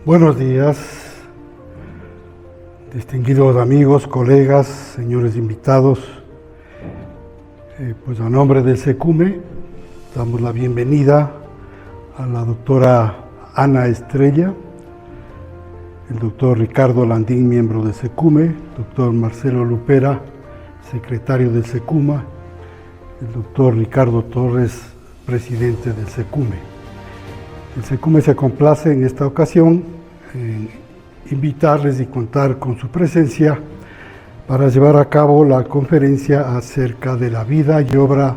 Buenos días, distinguidos amigos, colegas, señores invitados. Pues a nombre del SECUME damos la bienvenida a la doctora Ana Estrella, el doctor Ricardo Landín, miembro del SECUME, doctor Marcelo Lupera, secretario del SECUMA, el doctor Ricardo Torres, presidente del SECUME. El SECUME se complace en esta ocasión en invitarles y contar con su presencia para llevar a cabo la conferencia acerca de la vida y obra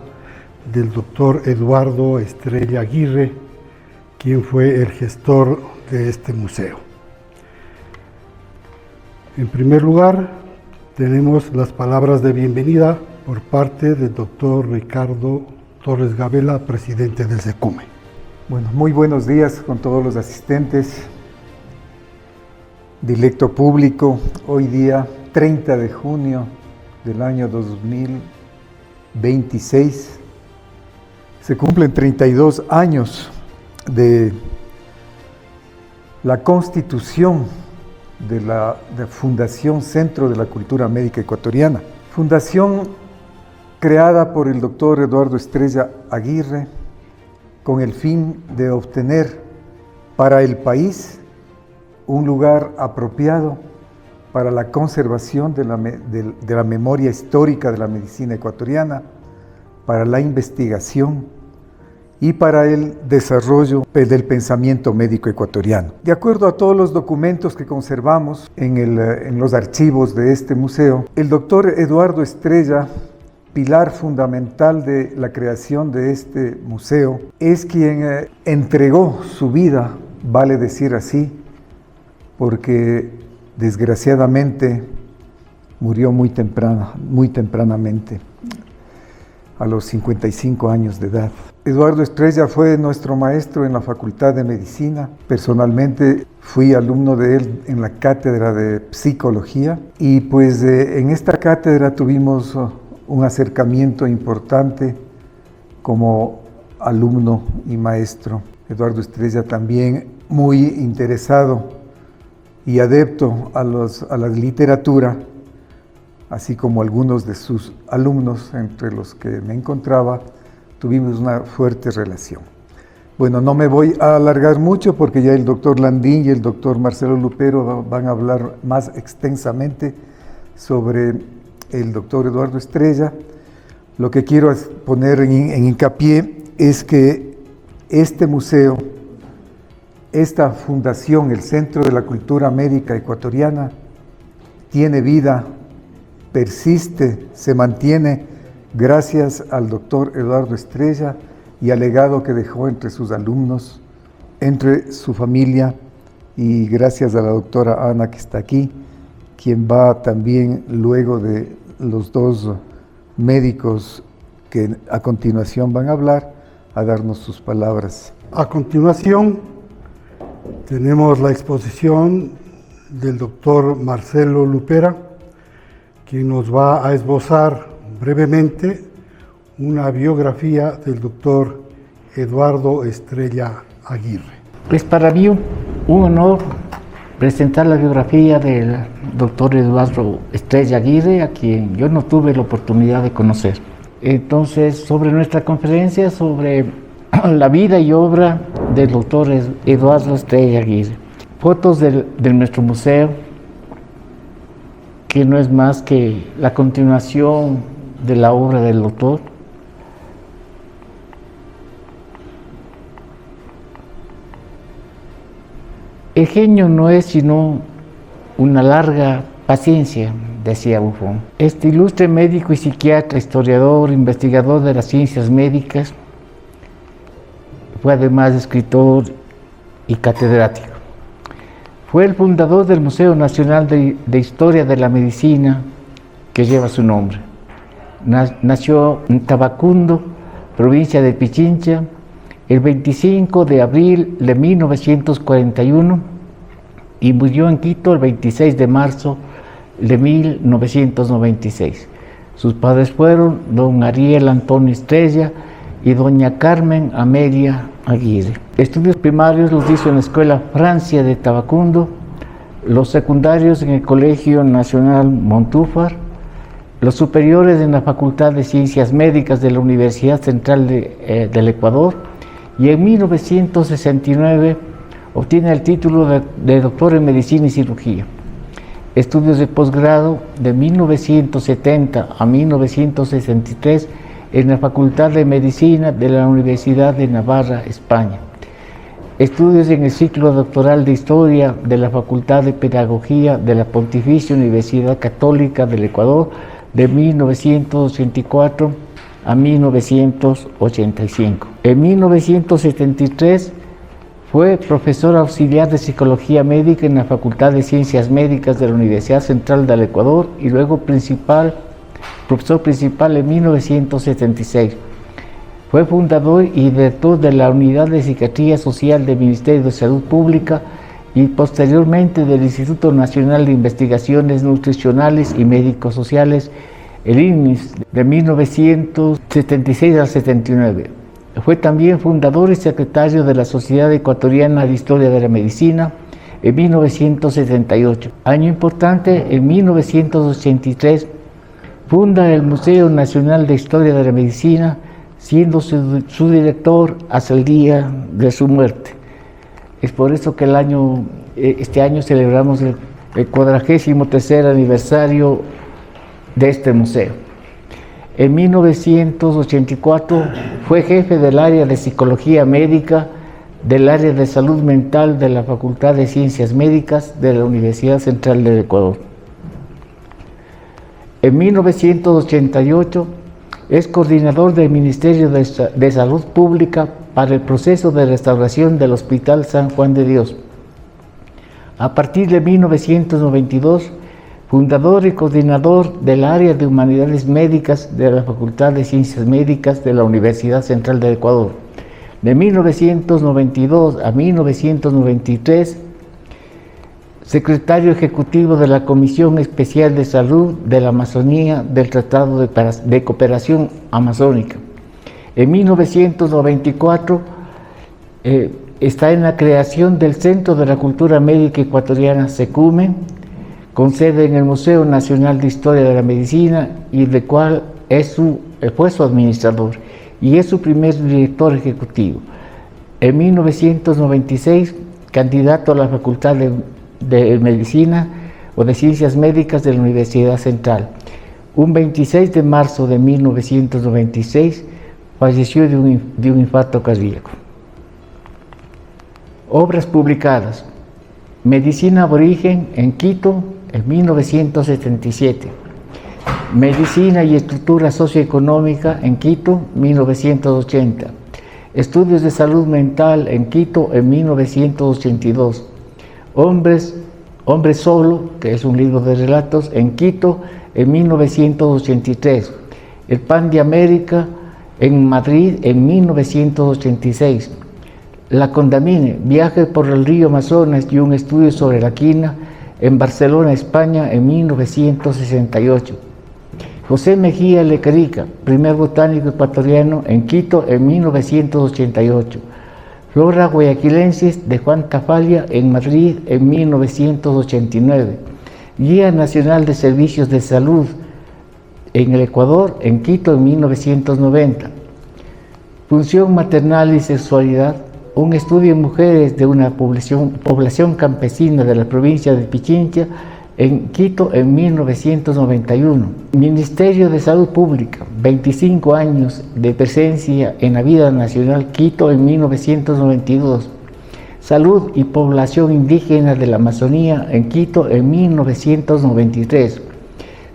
del doctor Eduardo Estrella Aguirre, quien fue el gestor de este museo. En primer lugar, tenemos las palabras de bienvenida por parte del doctor Ricardo Torres Gabela, presidente del SECUME. Bueno, muy buenos días con todos los asistentes, dilecto público. Hoy día 30 de junio del año 2026 se cumplen 32 años de la constitución de la Fundación Centro de la Cultura Médica Ecuatoriana. Fundación creada por el doctor Eduardo Estrella Aguirre con el fin de obtener para el país un lugar apropiado para la conservación de la memoria histórica de la medicina ecuatoriana, para la investigación y para el desarrollo del pensamiento médico ecuatoriano. De acuerdo a todos los documentos que conservamos en los archivos de este museo, el doctor Eduardo Estrella, pilar fundamental de la creación de este museo, es quien entregó su vida, vale decir así, porque desgraciadamente murió muy tempranamente, a los 55 años de edad. Eduardo Estrella fue nuestro maestro en la Facultad de Medicina. Personalmente fui alumno de él en la cátedra de Psicología y pues en esta cátedra tuvimos un acercamiento importante como alumno y maestro. Eduardo Estrella también muy interesado y adepto a la literatura, así como algunos de sus alumnos, entre los que me encontraba, tuvimos una fuerte relación. Bueno, no me voy a alargar mucho porque ya el doctor Landín y el doctor Marcelo Lupero van a hablar más extensamente sobre el doctor Eduardo Estrella. Lo que quiero poner en hincapié es que este museo, esta fundación, el Centro de la Cultura Médica Ecuatoriana, tiene vida, persiste, se mantiene gracias al doctor Eduardo Estrella y al legado que dejó entre sus alumnos, entre su familia, y gracias a la doctora Ana que está aquí, quien va también luego de los dos médicos que a continuación van a hablar, a darnos sus palabras. A continuación tenemos la exposición del doctor Marcelo Lupera, quien nos va a esbozar brevemente una biografía del doctor Eduardo Estrella Aguirre. Es para mí un honor presentar la biografía del doctor Eduardo Estrella Aguirre, a quien yo no tuve la oportunidad de conocer. Entonces, sobre nuestra conferencia, sobre la vida y obra del doctor Eduardo Estrella Aguirre. Fotos de nuestro museo, que no es más que la continuación de la obra del doctor. El genio no es sino una larga paciencia, decía Buffon. Este ilustre médico y psiquiatra, historiador, investigador de las ciencias médicas, fue además escritor y catedrático. Fue el fundador del Museo Nacional de Historia de la Medicina, que lleva su nombre. Nació en Tabacundo, provincia de Pichincha, el 25 de abril de 1941 y murió en Quito el 26 de marzo de 1996. Sus padres fueron don Ariel Antonio Estrella y doña Carmen Amelia Aguirre. Estudios primarios los hizo en la Escuela Francia de Tabacundo, los secundarios en el Colegio Nacional Montúfar, los superiores en la Facultad de Ciencias Médicas de la Universidad Central del Ecuador, y en 1969 obtiene el título de doctor en Medicina y Cirugía. Estudios de posgrado de 1970 a 1963 en la Facultad de Medicina de la Universidad de Navarra, España. Estudios en el ciclo doctoral de Historia de la Facultad de Pedagogía de la Pontificia Universidad Católica del Ecuador de 1984 a 1985. En 1973 fue profesor auxiliar de Psicología Médica en la Facultad de Ciencias Médicas de la Universidad Central del Ecuador y luego profesor principal en 1976. Fue fundador y director de la Unidad de Psiquiatría Social del Ministerio de Salud Pública y posteriormente del Instituto Nacional de Investigaciones Nutricionales y Médico-Sociales, el INMIS, de 1976 al 79. Fue también fundador y secretario de la Sociedad Ecuatoriana de Historia de la Medicina en 1978. Año importante, en 1983, funda el Museo Nacional de Historia de la Medicina, siendo su director hasta el día de su muerte. Es por eso que este año celebramos el 43º aniversario de este museo. En 1984 fue jefe del área de Psicología Médica del área de Salud Mental de la Facultad de Ciencias Médicas de la Universidad Central del Ecuador. En 1988 es coordinador del Ministerio de Salud Pública para el proceso de restauración del Hospital San Juan de Dios. A partir de 1992, fundador y coordinador del área de Humanidades Médicas de la Facultad de Ciencias Médicas de la Universidad Central del Ecuador. De 1992 a 1993, secretario ejecutivo de la Comisión Especial de Salud de la Amazonía del Tratado de Cooperación Amazónica. En 1994 está en la creación del Centro de la Cultura Médica Ecuatoriana SECUME, con sede en el Museo Nacional de Historia de la Medicina, y de cual fue su administrador y es su primer director ejecutivo. En 1996, candidato a la Facultad de Medicina o de Ciencias Médicas de la Universidad Central. Un 26 de marzo de 1996 falleció de un infarto cardíaco. Obras publicadas: Medicina Aborigen en Quito en 1977, Medicina y Estructura Socioeconómica en Quito 1980, Estudios de Salud Mental en Quito en 1982, Hombre Solo, que es un libro de relatos, en Quito en 1983, El Pan de América en Madrid en 1986, La Condamine, Viaje por el Río Amazonas y un estudio sobre la quina en Barcelona, España en 1968, José Mejía Lequerica, primer botánico ecuatoriano en Quito en 1988, Flora Guayaquilensis de Juan Tafalla en Madrid en 1989, Guía Nacional de Servicios de Salud en el Ecuador en Quito en 1990, Función Maternal y Sexualidad, un estudio en mujeres de una población campesina de la provincia de Pichincha en Quito en 1991. Ministerio de Salud Pública, 25 años de presencia en la vida nacional, Quito en 1992. Salud y Población Indígena de la Amazonía en Quito en 1993.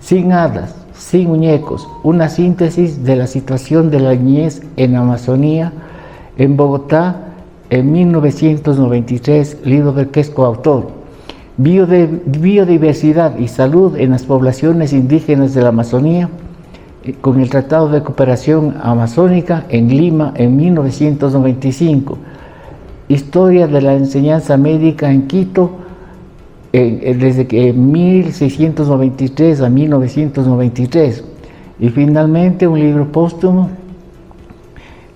Sin hadas, sin muñecos, una síntesis de la situación de la niñez en la Amazonía en Bogotá en 1993, libro del que es coautor. Biodiversidad y salud en las poblaciones indígenas de la Amazonía, con el Tratado de Cooperación Amazónica en Lima en 1995. Historia de la enseñanza médica en Quito desde 1693 a 1993. Y finalmente un libro póstumo,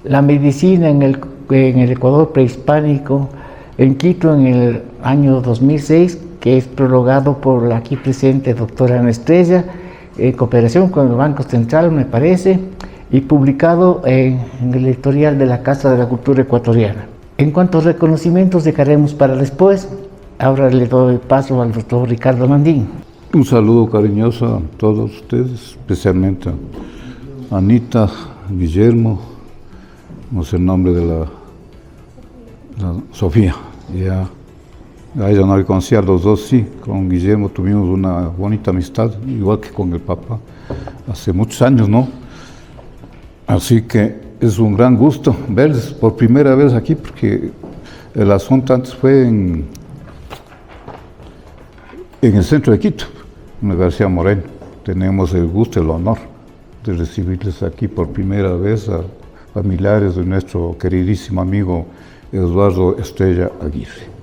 La medicina en el en el Ecuador prehispánico, en Quito en el año 2006, que es prologado por la aquí presente doctora Ana Estrella, en cooperación con el Banco Central, me parece, y publicado en el editorial de la Casa de la Cultura Ecuatoriana. En cuanto a reconocimientos, dejaremos para después. Ahora le doy paso al doctor Ricardo Landín. Un saludo cariñoso a todos ustedes, especialmente a Anita, Guillermo, no sé el nombre de la Sofía. Ya, a ella no le conocía, a los dos sí. Con Guillermo tuvimos una bonita amistad, igual que con el Papa, hace muchos años, ¿no? Así que es un gran gusto verles por primera vez aquí, porque el asunto antes fue en el centro de Quito, en la García Moreno. Tenemos el gusto y el honor de recibirles aquí por primera vez a familiares de nuestro queridísimo amigo Eduardo Estrella Aguirre.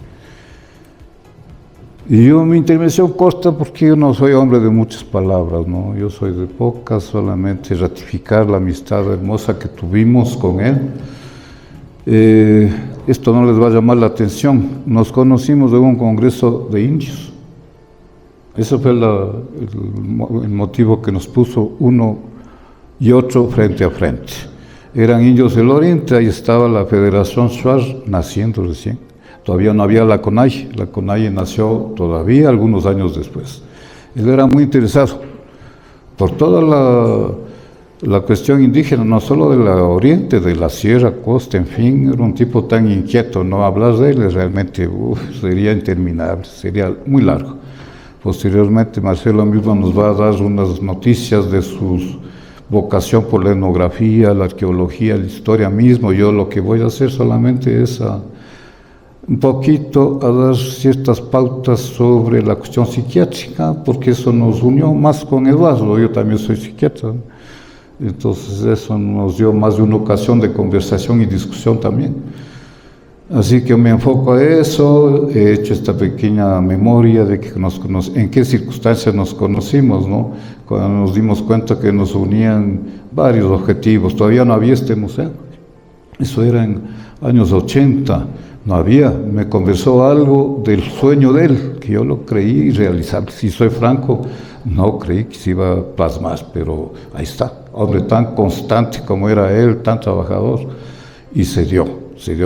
Y yo, mi intervención corta porque yo no soy hombre de muchas palabras, ¿no? Yo soy de pocas, solamente ratificar la amistad hermosa que tuvimos con él. Esto no les va a llamar la atención. Nos conocimos en un congreso de indios. Ese fue el motivo que nos puso uno y otro frente a frente. Eran indios del Oriente, ahí estaba la Federación Shuar naciendo recién. Todavía no había la CONAIE nació todavía algunos años después. Él era muy interesado por toda la cuestión indígena, no solo del Oriente, de la Sierra, Costa, en fin, era un tipo tan inquieto, no hablar de él realmente sería interminable, sería muy largo. Posteriormente Marcelo mismo nos va a dar unas noticias de su vocación por la etnografía, la arqueología, la historia mismo. Yo lo que voy a hacer solamente es un poquito a dar ciertas pautas sobre la cuestión psiquiátrica, porque eso nos unió más con Eduardo. Yo también soy psiquiatra, ¿no? Entonces eso nos dio más de una ocasión de conversación y discusión también. Así que me enfoco a eso, he hecho esta pequeña memoria de que en qué circunstancias nos conocimos, ¿no? Cuando nos dimos cuenta que nos unían varios objetivos. Todavía no había este museo, eso era en años 80. No había, me conversó algo del sueño de él, que yo lo creí irrealizable. Si soy franco, no creí que se iba a plasmar, pero ahí está, hombre tan constante como era él, tan trabajador, y se dio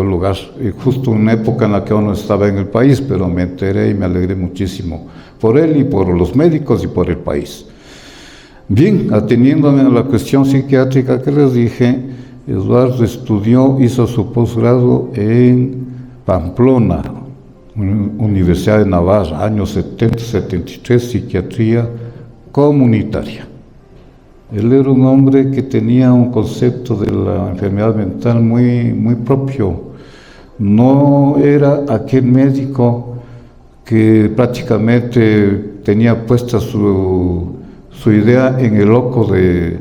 lugar. Justo en una época en la que aún no estaba en el país, pero me enteré y me alegré muchísimo por él y por los médicos y por el país. Bien, ateniéndome a la cuestión psiquiátrica que les dije, Eduardo hizo su posgrado en Pamplona, Universidad de Navarra, años 70-73, psiquiatría comunitaria. Él era un hombre que tenía un concepto de la enfermedad mental muy propio. No era aquel médico que prácticamente tenía puesta su idea en el loco de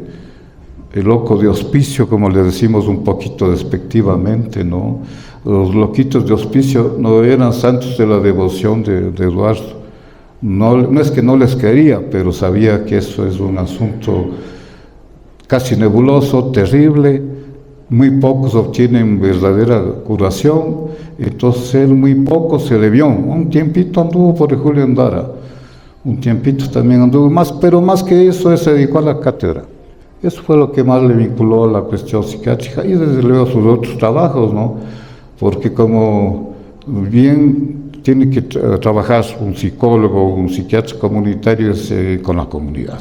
hospicio, como le decimos un poquito despectivamente, ¿no? Los loquitos de hospicio no eran santos de la devoción de Eduardo. No es que no les quería, pero sabía que eso es un asunto casi nebuloso, terrible. Muy pocos obtienen verdadera curación, entonces él muy poco se le vio. Un tiempito anduvo por el Julio Endara, un tiempito también anduvo más, pero más que eso, él se dedicó a la cátedra. Eso fue lo que más le vinculó a la cuestión psiquiátrica y desde luego sus otros trabajos, ¿no? Porque como bien tiene que trabajar un psicólogo, un psiquiatra comunitario con la comunidad.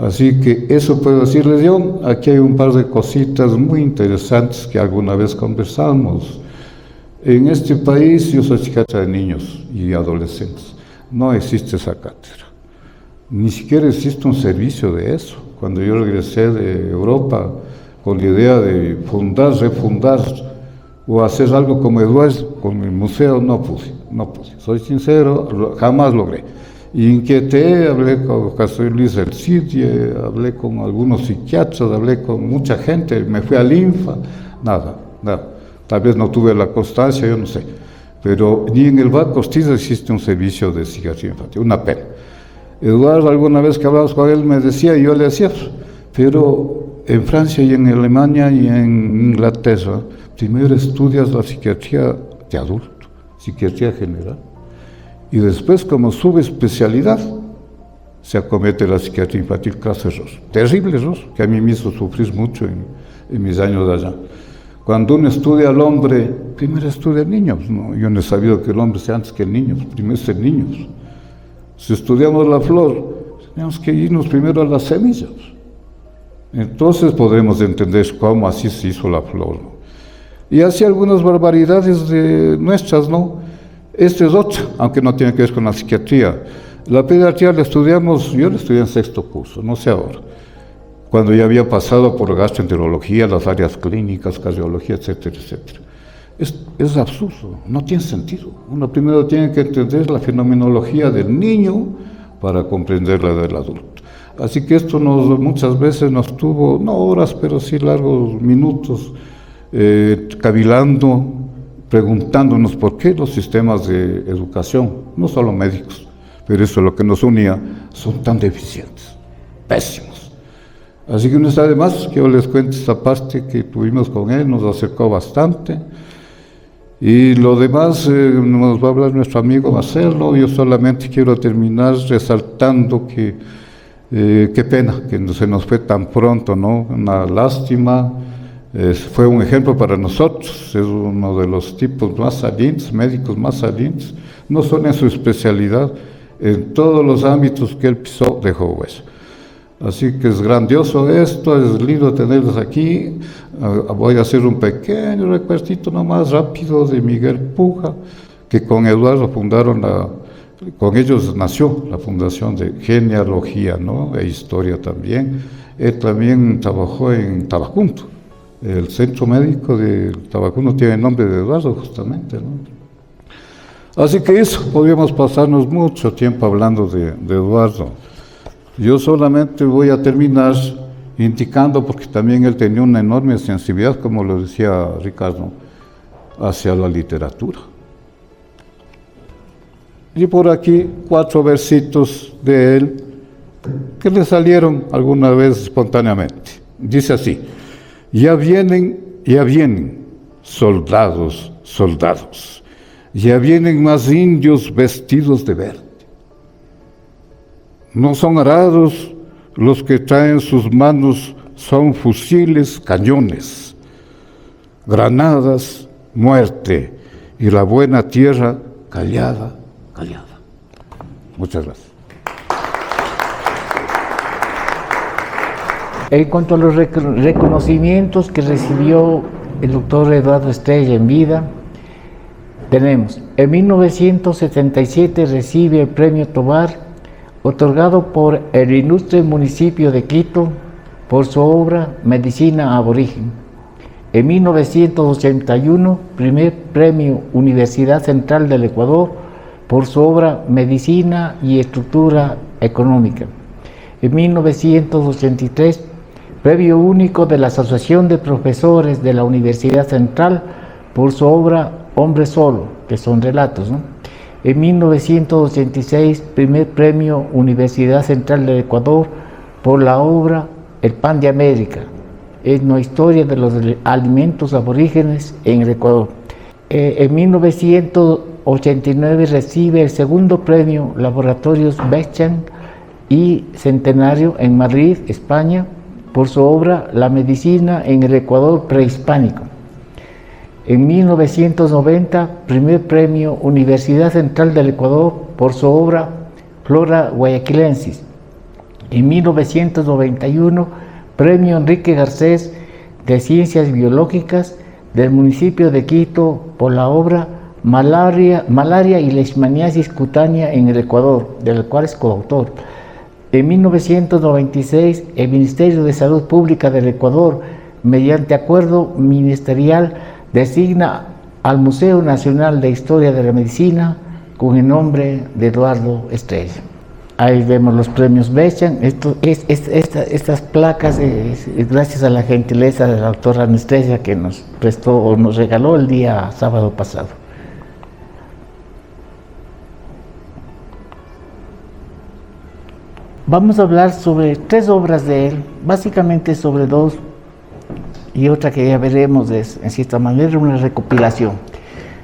Así que eso puedo decirles yo. Aquí hay un par de cositas muy interesantes que alguna vez conversamos. En este país yo soy psiquiatra de niños y adolescentes. No existe esa cátedra. Ni siquiera existe un servicio de eso. Cuando yo regresé de Europa con la idea de refundar o hacer algo como Eduardo con el museo, no pude. Soy sincero, jamás logré. Inquieté, hablé con José Luis Elcidie, hablé con algunos psiquiatras, hablé con mucha gente, me fui al INFA, nada. Tal vez no tuve la constancia, yo no sé. Pero ni en el Val Costiza existe un servicio de psiquiatría infantil, una pena. Eduardo, alguna vez que hablabas con él, me decía, y yo le decía, pero en Francia y en Alemania y en Inglaterra, primero estudias la psiquiatría de adulto, psiquiatría general, y después, como subespecialidad, se acomete la psiquiatría infantil. Craso error, terrible error, que a mí me hizo sufrir mucho en mis años de allá. Cuando uno estudia al hombre, primero estudia niños, ¿no? Yo no he sabido que el hombre sea antes que el niño, primero es el niños. Si estudiamos la flor, tenemos que irnos primero a las semillas. Entonces podremos entender cómo así se hizo la flor, ¿no? Y así algunas barbaridades nuestras, ¿no? Esta es otra, aunque no tiene que ver con la psiquiatría. La pediatría la estudiamos, yo la estudié en 6º curso, no sé ahora, cuando ya había pasado por gastroenterología, las áreas clínicas, cardiología, etcétera, etcétera. Es absurdo, no tiene sentido. Uno primero tiene que entender la fenomenología del niño para comprender la del adulto. Así que esto muchas veces nos tuvo, no horas, pero sí largos minutos, cavilando, preguntándonos por qué los sistemas de educación, no solo médicos, pero eso es lo que nos unía, son tan deficientes, pésimos. Así que no está de más que yo les cuente esta parte que tuvimos con él, nos acercó bastante. Y lo demás nos va a hablar nuestro amigo Marcelo. Yo solamente quiero terminar resaltando que qué pena que se nos fue tan pronto, ¿no? Una lástima. Fue un ejemplo para nosotros, es uno de los tipos más salientes, médicos más salientes, no solo en su especialidad, en todos los ámbitos que él pisó dejó huella. Así que es grandioso esto, es lindo tenerlos aquí. Voy a hacer un pequeño recuerdito nomás rápido de Miguel Puja, que con Eduardo fundaron con ellos nació la fundación de genealogía, ¿no? E historia también. Él también trabajó en Tabacundo. El centro médico de Tabacundo tiene el nombre de Eduardo, justamente, ¿no? Así que eso, podríamos pasarnos mucho tiempo hablando de Eduardo. Yo solamente voy a terminar indicando, porque también él tenía una enorme sensibilidad, como lo decía Ricardo, hacia la literatura. Y por aquí 4 versitos de él que le salieron alguna vez espontáneamente. Dice así: ya vienen, soldados, soldados, ya vienen más indios vestidos de verde. No son arados los que traen sus manos, son fusiles, cañones, granadas, muerte, y la buena tierra callada, callada. Muchas gracias. En cuanto a los reconocimientos que recibió el doctor Eduardo Estrella en vida, tenemos, en 1977 recibe el Premio Tovar, otorgado por el ilustre municipio de Quito por su obra Medicina Aborigen. En 1981, primer premio Universidad Central del Ecuador por su obra Medicina y Estructura Económica. En 1983, premio único de la Asociación de Profesores de la Universidad Central por su obra Hombre Solo, que son relatos, ¿no? En 1986, primer premio Universidad Central del Ecuador por la obra El Pan de América, etnohistoria de los alimentos aborígenes en el Ecuador. En 1989 recibe el segundo premio Laboratorios Bechan y Centenario en Madrid, España, por su obra La Medicina en el Ecuador Prehispánico. En 1990, primer premio Universidad Central del Ecuador por su obra Flora Guayaquilensis. En 1991, premio Enrique Garcés de Ciencias Biológicas del municipio de Quito por la obra Malaria y Leishmaniasis cutánea en el Ecuador, del cual es coautor. En 1996, el Ministerio de Salud Pública del Ecuador, mediante acuerdo ministerial, designa al Museo Nacional de Historia de la Medicina con el nombre de Eduardo Estrella. Ahí vemos los premios Bechan. Estas placas es gracias a la gentileza de la doctora Ana Estrella, que nos prestó o nos regaló el día sábado pasado. Vamos a hablar sobre 3 obras de él, básicamente sobre 2. y otra que ya veremos es, en cierta manera, una recopilación.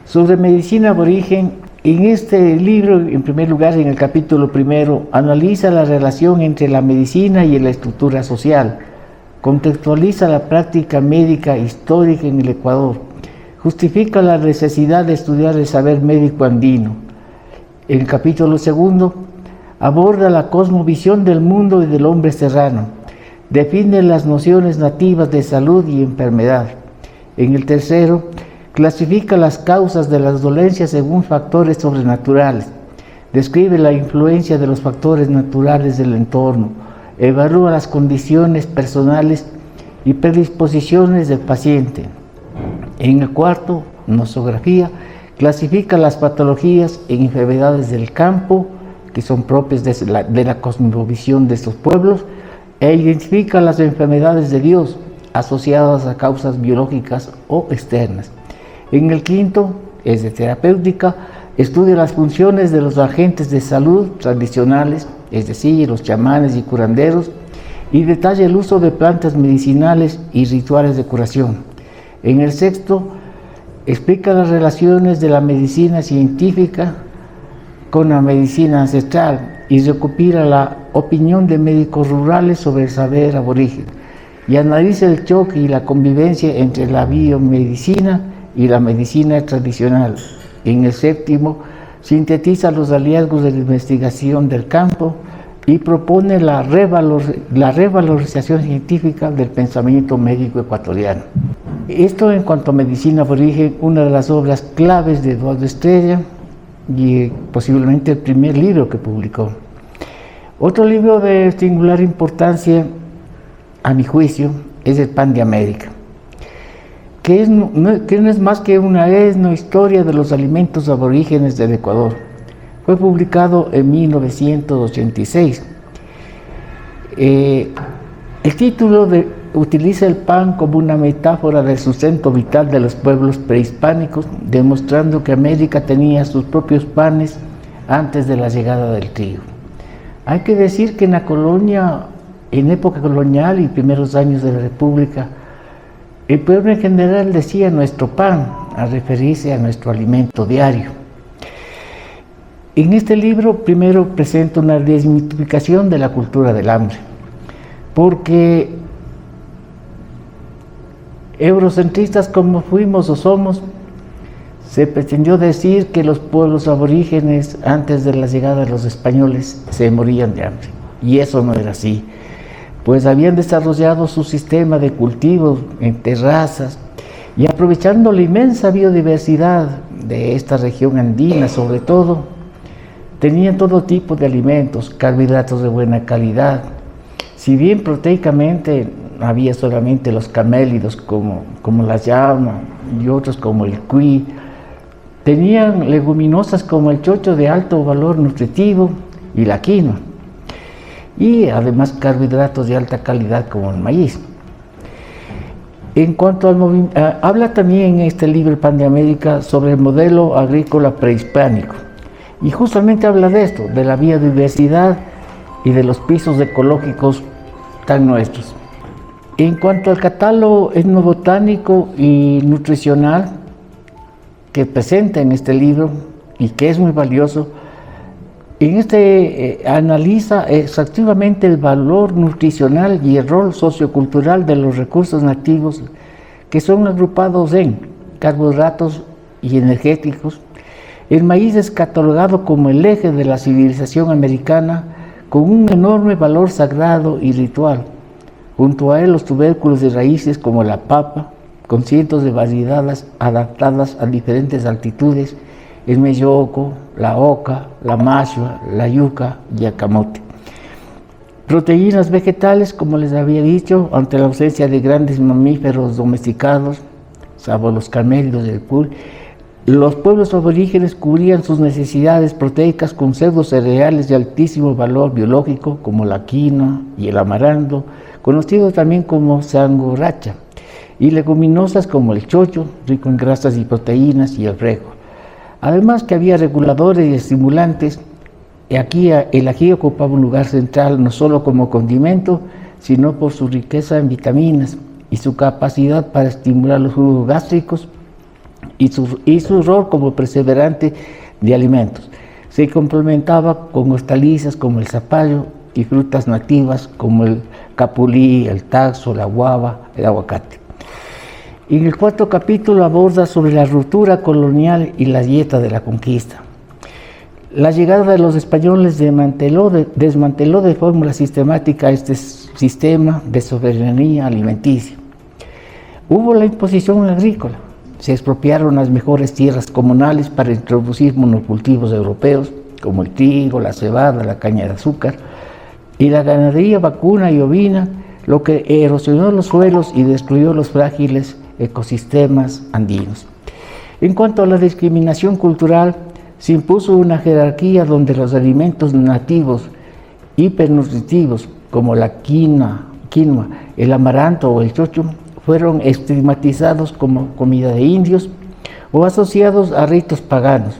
Sobre medicina aborigen, en este libro, en primer lugar, en el capítulo primero, analiza la relación entre la medicina y la estructura social, contextualiza la práctica médica histórica en el Ecuador, justifica la necesidad de estudiar el saber médico andino. En el capítulo segundo, aborda la cosmovisión del mundo y del hombre serrano, define las nociones nativas de salud y enfermedad. En el tercero, clasifica las causas de las dolencias según factores sobrenaturales, describe la influencia de los factores naturales del entorno, evalúa las condiciones personales y predisposiciones del paciente. En el cuarto, nosografía, clasifica las patologías e enfermedades del campo, que son propias de la cosmovisión de estos pueblos, e identifica las enfermedades de Dios asociadas a causas biológicas o externas. En el quinto, es de terapéutica, estudia las funciones de los agentes de salud tradicionales, es decir, los chamanes y curanderos, y detalla el uso de plantas medicinales y rituales de curación. En el sexto, explica las relaciones de la medicina científica con la medicina ancestral y recopila la opinión de médicos rurales sobre el saber aborigen y analiza el choque y la convivencia entre la biomedicina y la medicina tradicional. En el séptimo, sintetiza los hallazgos de la investigación del campo y propone la revalorización científica del pensamiento médico ecuatoriano. Esto en cuanto a medicina aborigen, una de las obras claves de Eduardo Estrella y posiblemente el primer libro que publicó. Otro libro de singular importancia, a mi juicio, es El Pan de América, que no es más que una etnohistoria de los alimentos aborígenes del Ecuador. Fue publicado en 1986. El título utiliza el pan como una metáfora del sustento vital de los pueblos prehispánicos, demostrando que América tenía sus propios panes antes de la llegada del trigo. Hay que decir que en la colonia, en época colonial y primeros años de la República, el pueblo en general decía nuestro pan, a referirse a nuestro alimento diario. En este libro primero presento una desmitificación de la cultura del hambre, porque eurocentristas como fuimos o somos, se pretendió decir que los pueblos aborígenes antes de la llegada de los españoles se morían de hambre, y eso no era así, pues habían desarrollado su sistema de cultivos en terrazas y aprovechando la inmensa biodiversidad de esta región andina sobre todo, tenían todo tipo de alimentos, carbohidratos de buena calidad. Si bien proteicamente había solamente los camélidos como la llama y otros como el cuy, tenían leguminosas como el chocho de alto valor nutritivo y la quinoa, y además carbohidratos de alta calidad como el maíz. En cuanto al habla también en este libro El Pan de América sobre el modelo agrícola prehispánico, y justamente habla de esto, de la biodiversidad y de los pisos ecológicos tan nuestros. En cuanto al catálogo etnobotánico y nutricional que presenta en este libro y que es muy valioso, en analiza exhaustivamente el valor nutricional y el rol sociocultural de los recursos nativos que son agrupados en carbohidratos y energéticos. El maíz es catalogado como el eje de la civilización americana con un enorme valor sagrado y ritual. Junto a él los tubérculos de raíces como la papa, con cientos de variedades adaptadas a diferentes altitudes, el melloco, la oca, la mashua, la yuca y el camote. Proteínas vegetales, como les había dicho, ante la ausencia de grandes mamíferos domesticados, salvo los camélidos del cuy, los pueblos aborígenes cubrían sus necesidades proteicas con pseudocereales de altísimo valor biológico, como la quinoa y el amaranto, conocido también como sangoracha, y leguminosas como el chocho, rico en grasas y proteínas, y el frejo. Además que había reguladores y estimulantes, y aquí el ají ocupaba un lugar central no solo como condimento, sino por su riqueza en vitaminas, y su capacidad para estimular los jugos gástricos y su rol como perseverante de alimentos. Se complementaba con hortalizas como el zapallo y frutas nativas como el capulí, el taxo, la guava, el aguacate. En el cuarto capítulo aborda sobre la ruptura colonial y la dieta de la conquista. La llegada de los españoles desmanteló de forma sistemática este sistema de soberanía alimenticia. Hubo la imposición agrícola, se expropiaron las mejores tierras comunales para introducir monocultivos europeos como el trigo, la cebada, la caña de azúcar, y la ganadería vacuna y ovina, lo que erosionó los suelos y destruyó los frágiles ecosistemas andinos. En cuanto a la discriminación cultural, se impuso una jerarquía donde los alimentos nativos hipernutritivos como la quinoa, el amaranto o el chocho fueron estigmatizados como comida de indios o asociados a ritos paganos,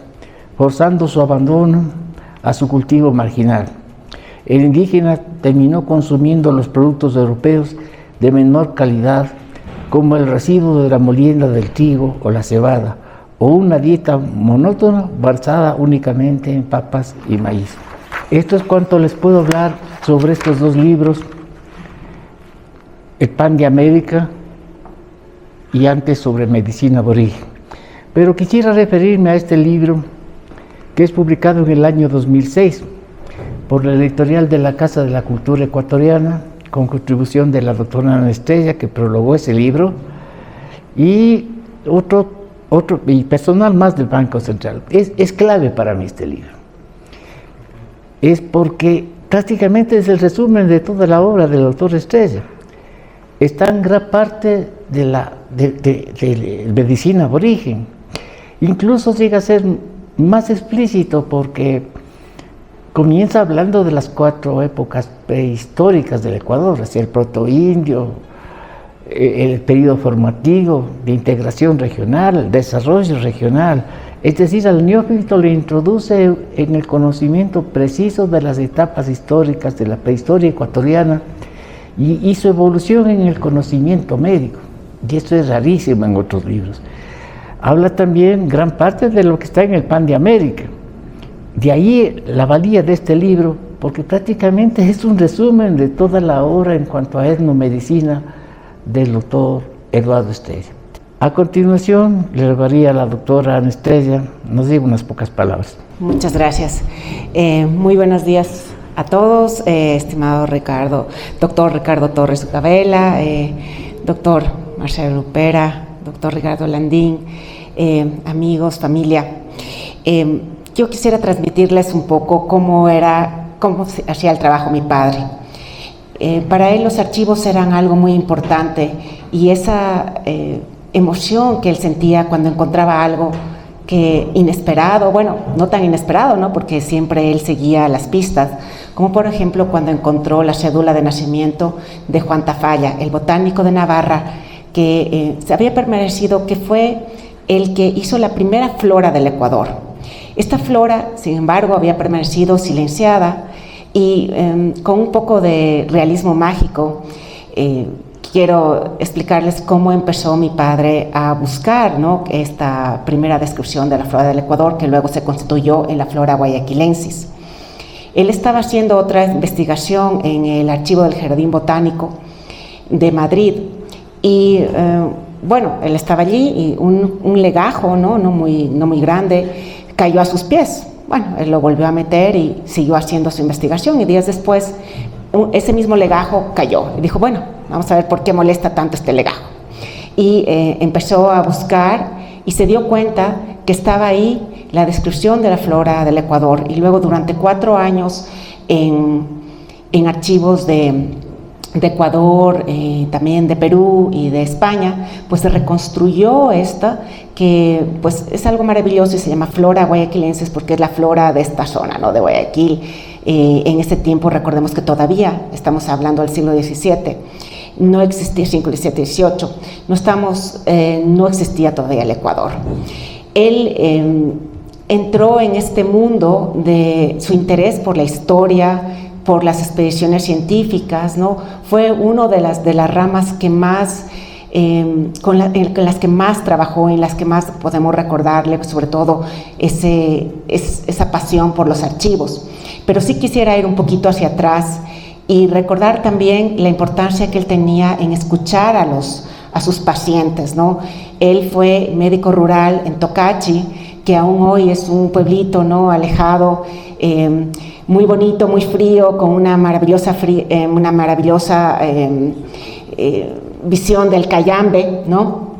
forzando su abandono a su cultivo marginal. El indígena terminó consumiendo los productos europeos de menor calidad, como el residuo de la molienda del trigo o la cebada, o una dieta monótona basada únicamente en papas y maíz. Esto es cuanto les puedo hablar sobre estos dos libros, El pan de América y antes sobre medicina aborigen. Pero quisiera referirme a este libro que es publicado en el año 2006 por la editorial de la Casa de la Cultura Ecuatoriana, con contribución de la doctora Ana Estrella, que prologó ese libro, y otro y personal más del Banco Central. Es clave para mí este libro. Es porque prácticamente es el resumen de toda la obra del doctor Estrella. Está en gran parte de la medicina aborigen. Incluso llega a ser más explícito porque comienza hablando de las 4 épocas prehistóricas del Ecuador, hacia el protoindio, el periodo formativo de integración regional, el desarrollo regional. Es decir, al neófito le introduce en el conocimiento preciso de las etapas históricas de la prehistoria ecuatoriana y su evolución en el conocimiento médico. Y esto es rarísimo en otros libros. Habla también gran parte de lo que está en el Pan de América. De ahí la valía de este libro, porque prácticamente es un resumen de toda la obra en cuanto a etnomedicina del doctor Eduardo Estrella. A continuación, le rogaría a la doctora Ana Estrella nos diga unas pocas palabras. Muchas gracias. Muy buenos días a todos, estimado doctor Ricardo Torres Ucabela, doctor Marcelo Lupera, doctor Ricardo Landín, amigos, familia. Yo quisiera transmitirles un poco cómo se hacía el trabajo mi padre. Para él los archivos eran algo muy importante y esa emoción que él sentía cuando encontraba algo que inesperado, bueno, no tan inesperado, ¿no? Porque siempre él seguía las pistas, como por ejemplo cuando encontró la cédula de nacimiento de Juan Tafalla, el botánico de Navarra, que se había permanecido, que fue el que hizo la primera flora del Ecuador. Esta flora, sin embargo, había permanecido silenciada y con un poco de realismo mágico, quiero explicarles cómo empezó mi padre a buscar, ¿no?, esta primera descripción de la flora del Ecuador, que luego se constituyó en la flora guayaquilensis. Él estaba haciendo otra investigación en el archivo del Jardín Botánico de Madrid y bueno, él estaba allí y un legajo, no muy grande, cayó a sus pies. Bueno, él lo volvió a meter y siguió haciendo su investigación y días después ese mismo legajo cayó y dijo, bueno, vamos a ver por qué molesta tanto este legajo. Y empezó a buscar y se dio cuenta que estaba ahí la descripción de la flora del Ecuador y luego durante 4 años en archivos de Ecuador, también de Perú y de España, pues se reconstruyó esta, que pues es algo maravilloso y se llama flora guayaquilensis porque es la flora de esta zona, ¿no?, de Guayaquil. En ese tiempo, recordemos que todavía estamos hablando del siglo XVII, no existía siglo XVII, XVIII, no existía todavía el Ecuador. Él entró en este mundo de su interés por la historia, por las expediciones científicas, ¿no? Fue una de las ramas que más, con las que más trabajó, en las que más podemos recordarle, sobre todo esa pasión por los archivos. Pero sí quisiera ir un poquito hacia atrás y recordar también la importancia que él tenía en escuchar a sus pacientes, ¿no? Él fue médico rural en Tocachi, que aún hoy es un pueblito, ¿no? Alejado, muy bonito, muy frío, con una maravillosa visión del Cayambe, ¿no?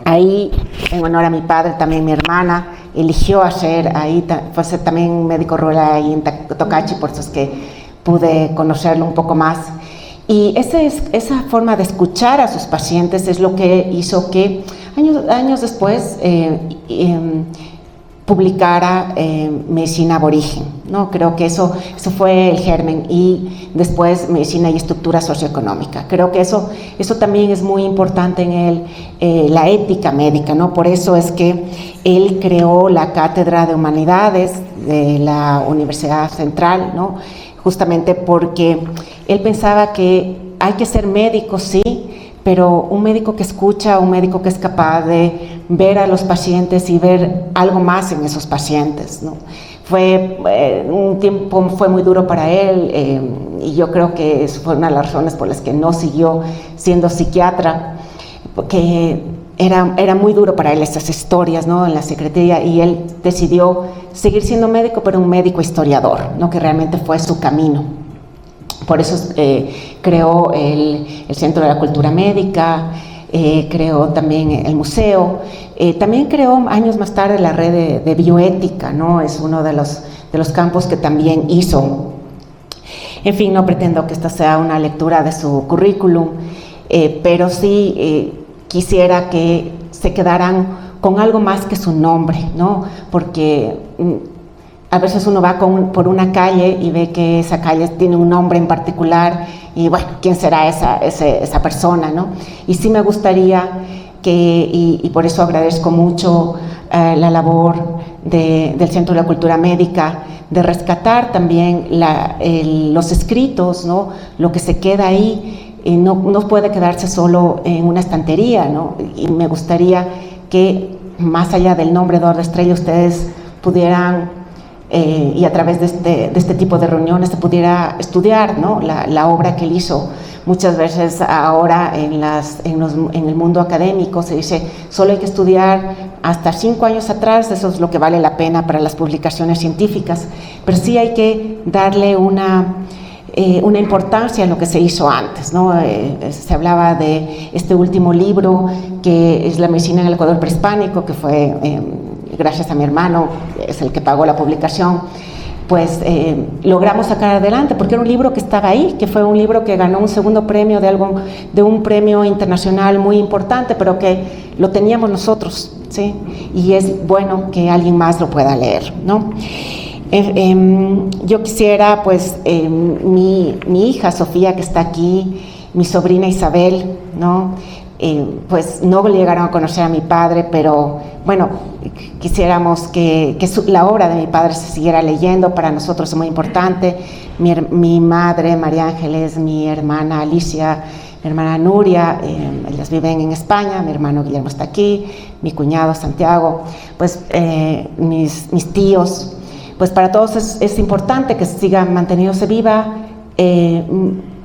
Ahí, en honor a mi padre, también mi hermana eligió hacer ahí, fue ser también médico rural ahí en Tocachi, por eso es que pude conocerlo un poco más. Y esa forma de escuchar a sus pacientes es lo que hizo que años después publicara Medicina Aborigen, ¿no? Creo que eso fue el germen, y después Medicina y Estructura Socioeconómica. Creo que eso también es muy importante en él, la ética médica, ¿no? Por eso es que él creó la Cátedra de Humanidades de la Universidad Central, ¿no? Justamente porque él pensaba que hay que ser médico, sí, pero un médico que escucha, un médico que es capaz de ver a los pacientes y ver algo más en esos pacientes, ¿no? Un tiempo fue muy duro para él, y yo creo que eso fue una de las razones por las que no siguió siendo psiquiatra, porque era muy duro para él esas historias, ¿no? En la secretaría, y él decidió seguir siendo médico, pero un médico historiador, ¿no? Que realmente fue su camino. Por eso creó el Centro de la Cultura Médica, creó también el museo, también creó años más tarde la red de bioética, ¿no? Es uno de los campos que también hizo. En fin, no pretendo que esta sea una lectura de su currículum, pero sí quisiera que se quedaran con algo más que su nombre, ¿no? Porque a veces uno va por una calle y ve que esa calle tiene un nombre en particular y bueno, ¿quién será esa persona, no? Y sí me gustaría que, y por eso agradezco mucho la labor del Centro de la Cultura Médica, de rescatar también los escritos, ¿no? Lo que se queda ahí no puede quedarse solo en una estantería, ¿no? Y me gustaría que más allá del nombre Eduardo Estrella ustedes pudieran y a través de este tipo de reuniones se pudiera estudiar, ¿no? la obra que él hizo. Muchas veces ahora en el mundo académico se dice solo hay que estudiar hasta 5 años atrás, eso es lo que vale la pena para las publicaciones científicas, pero sí hay que darle una importancia a lo que se hizo antes, ¿no? Se hablaba de este último libro que es La medicina en el Ecuador prehispánico, que fue gracias a mi hermano, es el que pagó la publicación, pues logramos sacar adelante, porque era un libro que estaba ahí, que fue un libro que ganó un segundo premio de un premio internacional muy importante, pero que lo teníamos nosotros, ¿sí? Y es bueno que alguien más lo pueda leer, ¿no? Yo quisiera, pues, mi hija Sofía, que está aquí, mi sobrina Isabel, ¿no? Pues no llegaron a conocer a mi padre, pero bueno, quisiéramos que la obra de mi padre se siguiera leyendo. Para nosotros es muy importante. Mi madre, María Ángeles, mi hermana Alicia, mi hermana Nuria, ellas viven en España, mi hermano Guillermo está aquí, mi cuñado Santiago, pues mis tíos, pues para todos es importante que siga manteniéndose viva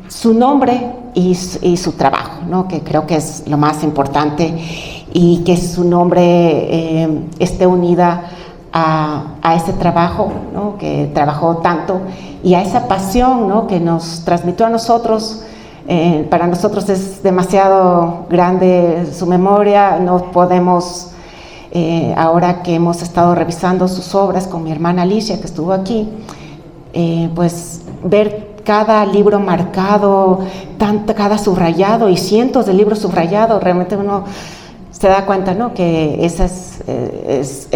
su nombre y su trabajo, ¿no? Que creo que es lo más importante, y que su nombre esté unida a ese trabajo, ¿no? Que trabajó tanto, y a esa pasión, ¿no? Que nos transmitió a nosotros. Para nosotros es demasiado grande su memoria, no podemos, ahora que hemos estado revisando sus obras con mi hermana Alicia, que estuvo aquí, pues ver cada libro marcado, cada subrayado y cientos de libros subrayados, realmente uno se da cuenta, ¿no? Que esa es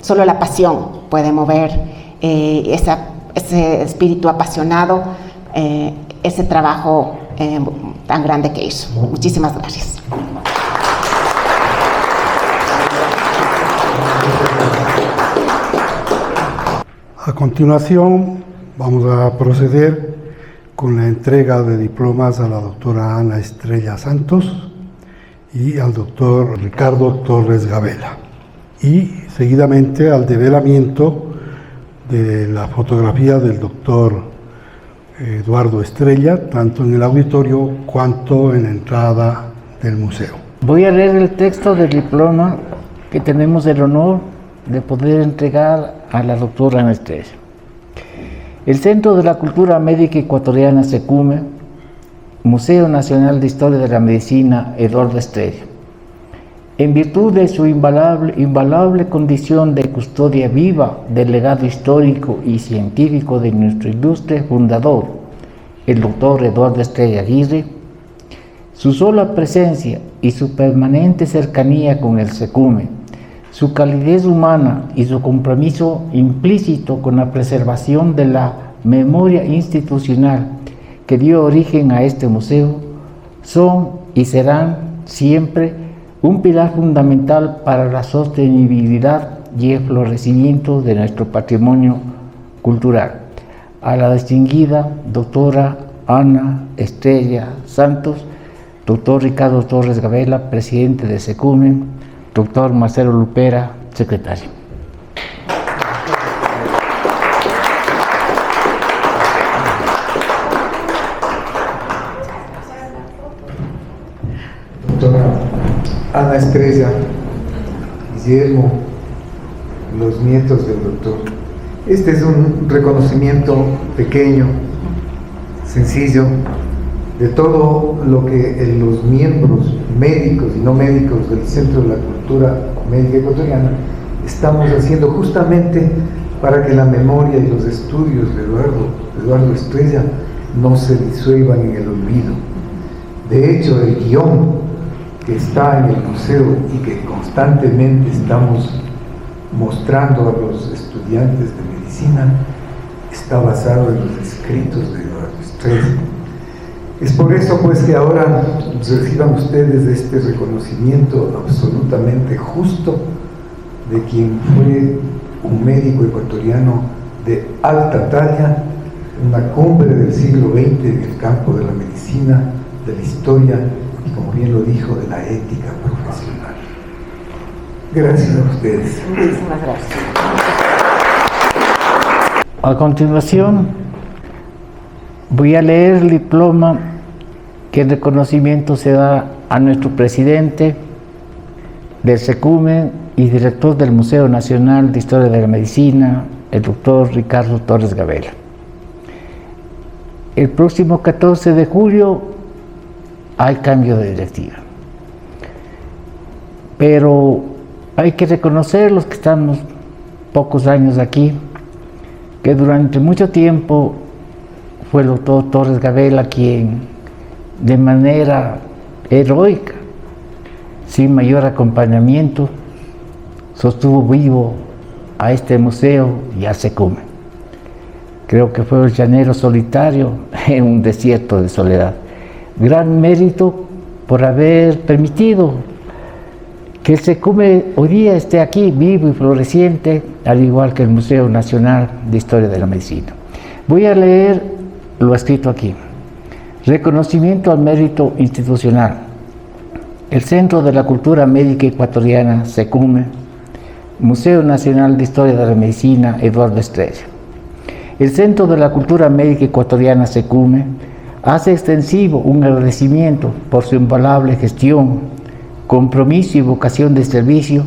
solo la pasión puede mover ese espíritu apasionado, ese trabajo tan grande que hizo. Muchísimas gracias. A continuación vamos a proceder con la entrega de diplomas a la doctora Ana Estrella Santos y al doctor Ricardo Torres Gabela. Y seguidamente al develamiento de la fotografía del doctor Eduardo Estrella, tanto en el auditorio cuanto en la entrada del museo. Voy a leer el texto del diploma que tenemos el honor de poder entregar a la doctora Ana Estrella. El Centro de la Cultura Médica Ecuatoriana SECUME, Museo Nacional de Historia de la Medicina Eduardo Estrella, en virtud de su invaluable condición de custodia viva del legado histórico y científico de nuestro ilustre fundador, el doctor Eduardo Estrella Aguirre, su sola presencia y su permanente cercanía con el SECUME, su calidez humana y su compromiso implícito con la preservación de la memoria institucional que dio origen a este museo, son y serán siempre un pilar fundamental para la sostenibilidad y el florecimiento de nuestro patrimonio cultural. A la distinguida doctora Ana Estrella Santos, doctor Ricardo Torres Gabela, presidente de SECUME, doctor Marcelo Lupera, secretario. Doctora Ana Estrella, Guillermo, los nietos del doctor. Este es un reconocimiento pequeño, sencillo, de todo lo que los miembros médicos y no médicos del Centro de la Cultura Médica Ecuatoriana estamos haciendo justamente para que la memoria y los estudios de Eduardo Estrella no se disuelvan en el olvido. De hecho, el guión que está en el museo y que constantemente estamos mostrando a los estudiantes de medicina está basado en los escritos de Eduardo Estrella. Es por eso pues que ahora reciban ustedes este reconocimiento absolutamente justo de quien fue un médico ecuatoriano de alta talla, una cumbre del siglo XX en el campo de la medicina, de la historia y, como bien lo dijo, de la ética profesional. Gracias a ustedes. Muchísimas gracias. A continuación, voy a leer el diploma que en reconocimiento se da a nuestro presidente del SECUME y director del Museo Nacional de Historia de la Medicina, el doctor Ricardo Torres Gabela. El próximo 14 de julio hay cambio de directiva, pero hay que reconocer, los que estamos pocos años aquí, que durante mucho tiempo fue el doctor Torres Gabela quien de manera heroica, sin mayor acompañamiento, sostuvo vivo a este museo y a SECUME. Creo que fue el llanero solitario en un desierto de soledad. Gran mérito por haber permitido que el SECUME hoy día esté aquí vivo y floreciente, al igual que el Museo Nacional de Historia de la Medicina. Voy a leer lo escrito aquí. Reconocimiento al mérito institucional. El Centro de la Cultura Médica Ecuatoriana, SECUME, Museo Nacional de Historia de la Medicina Eduardo Estrella. El Centro de la Cultura Médica Ecuatoriana, SECUME, hace extensivo un agradecimiento por su invaluable gestión, compromiso y vocación de servicio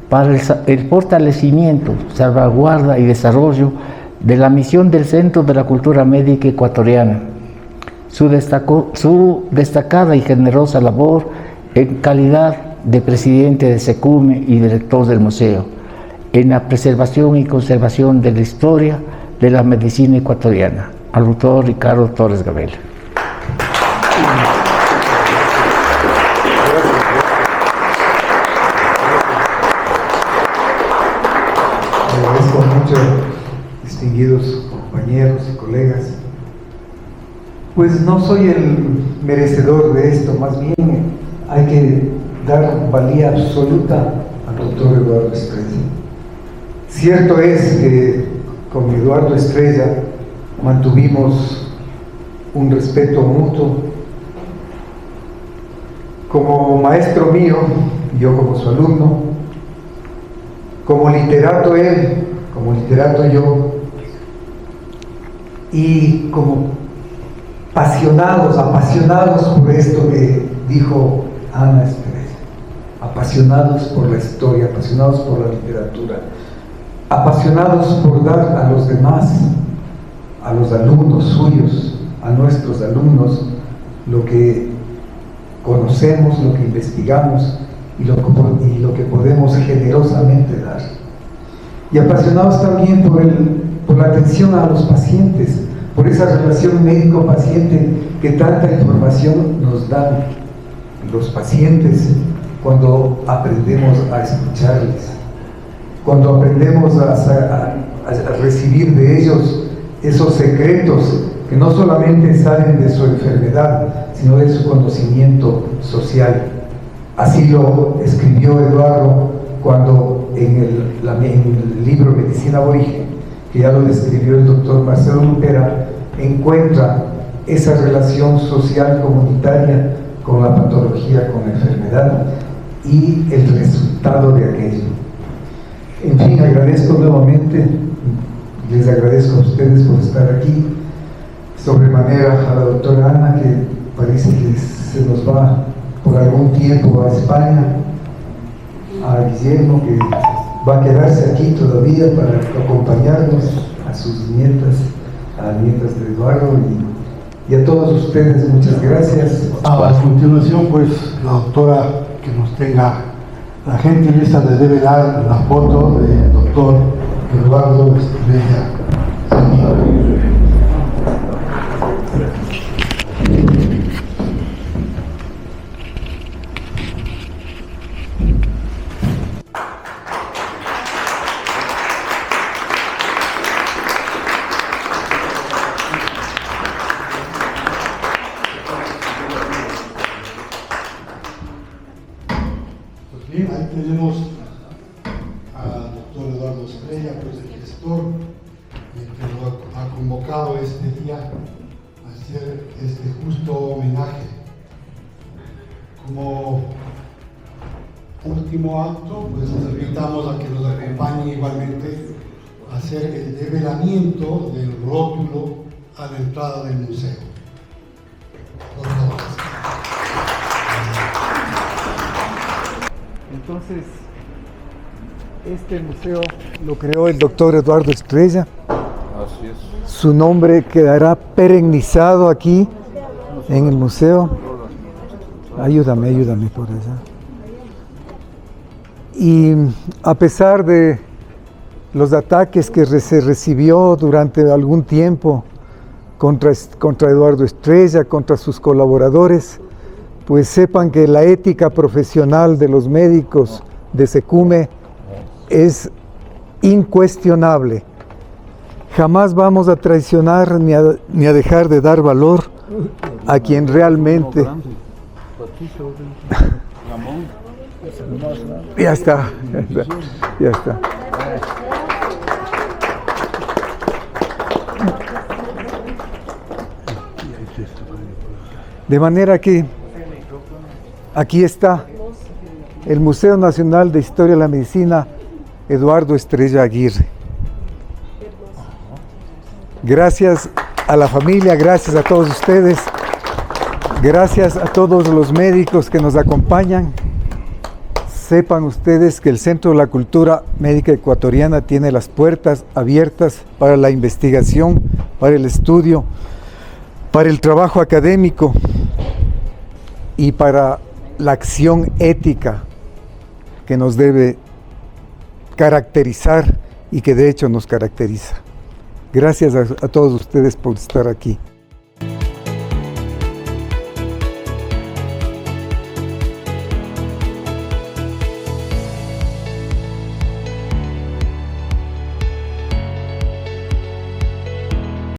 para el fortalecimiento, salvaguarda y desarrollo de la misión del Centro de la Cultura Médica Ecuatoriana, su destacada y generosa labor en calidad de presidente de SECUME y director del museo, en la preservación y conservación de la historia de la medicina ecuatoriana, al doctor Ricardo Torres Gabela. Agradezco mucho, distinguidos compañeros y colegas. Pues no soy el merecedor de esto, más bien hay que dar valía absoluta al doctor Eduardo Estrella. Cierto es que con Eduardo Estrella mantuvimos un respeto mutuo. Como maestro mío, yo como su alumno, como literato él, como literato yo, y como apasionados por esto que dijo Ana Estrella, apasionados por la historia, apasionados por la literatura, apasionados por dar a los demás, a los alumnos suyos, a nuestros alumnos, lo que conocemos, lo que investigamos y lo que podemos generosamente dar. Y apasionados también por la atención a los pacientes, por esa relación médico-paciente que tanta información nos dan los pacientes cuando aprendemos a escucharles, cuando aprendemos a recibir de ellos esos secretos que no solamente salen de su enfermedad, sino de su conocimiento social. Así lo escribió Eduardo cuando en el libro Medicina Aborigen, que ya lo describió el doctor Marcelo Lupera, encuentra esa relación social comunitaria con la patología, con la enfermedad y el resultado de aquello. En fin, agradezco nuevamente, les agradezco a ustedes por estar aquí, sobremanera a la doctora Ana, que parece que se nos va por algún tiempo a España, a Guillermo, que va a quedarse aquí todavía para acompañarnos, a sus nietas, a las nietas de Eduardo, y a todos ustedes, muchas gracias. A continuación, pues, la doctora que nos tenga la gentileza de develar la foto del doctor Eduardo Estrella Aguirre. Bien, ahí tenemos al doctor Eduardo Estrella, pues el gestor, que nos ha convocado este día a hacer este justo homenaje. Como último acto, pues les invitamos a que nos acompañen igualmente a hacer el develamiento del rótulo a la entrada del museo. Por favor. Entonces, este museo lo creó el doctor Eduardo Estrella. Así es. Su nombre quedará perennizado aquí en el museo. Ayúdame por allá. Y a pesar de los ataques que se recibió durante algún tiempo contra Eduardo Estrella, contra sus colaboradores, pues sepan que la ética profesional de los médicos de SECUME es incuestionable. Jamás vamos a traicionar ni a dejar de dar valor a quien realmente... Ya está. De manera que aquí está el Museo Nacional de Historia de la Medicina Eduardo Estrella Aguirre. Gracias a la familia, gracias a todos ustedes, gracias a todos los médicos que nos acompañan. Sepan ustedes que el Centro de la Cultura Médica Ecuatoriana tiene las puertas abiertas para la investigación, para el estudio, para el trabajo académico y para la acción ética que nos debe caracterizar y que de hecho nos caracteriza. Gracias a todos ustedes por estar aquí.